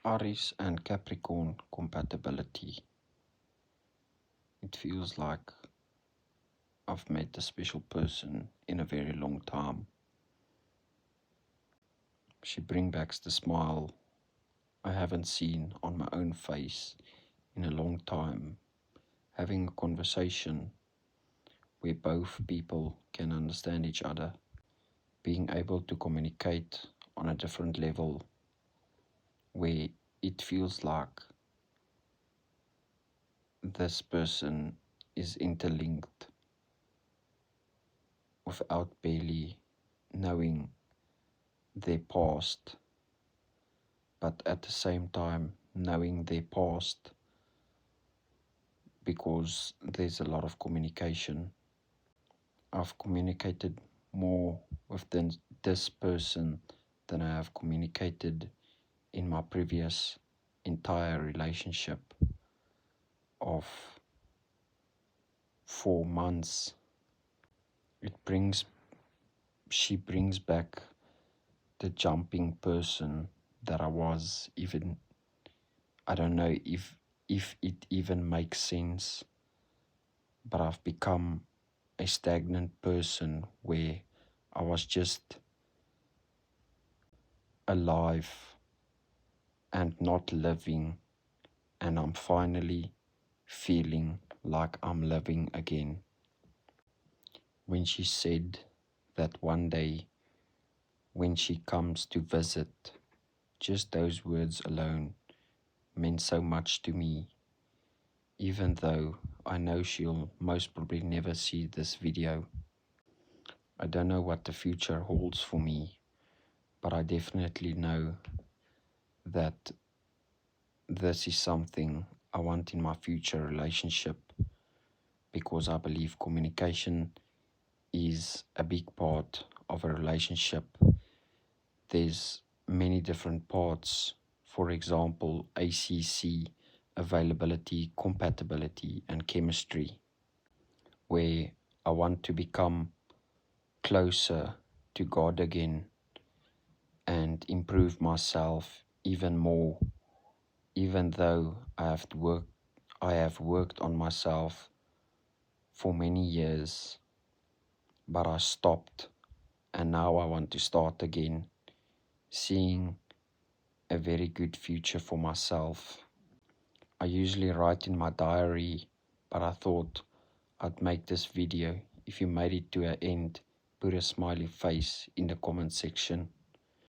Aries and Capricorn compatibility. It feels like I've met a special person in a very long time. She brings back the smile I haven't seen on my own face in a long time. Having a conversation where both people can understand each other. Being able to communicate on a different level where it feels like this person is interlinked without barely knowing their past, but at the same time knowing their past because there's a lot of communication. I've communicated more with this person than I have communicated in my previous entire relationship of 4 months. She brings back the jumping person that I was. Even I don't know if it even makes sense, but I've become a stagnant person where I was just alive and not living, and I'm finally feeling like I'm living again. When she said that one day when she comes to visit, just those words alone meant so much to me, even though I know she'll most probably never see this video. I don't know what the future holds for me, but I definitely know that this is something I want in my future relationship, because I believe communication is a big part of a relationship. There's many different parts, for example, ACC, availability, compatibility, and chemistry, where I want to become closer to God again and improve myself even more, even though I have worked on myself for many years, but I stopped, and now I want to start again, seeing a very good future for myself. I usually write in my diary, but I thought I'd make this video. If you made it to an end, put a smiley face in the comment section.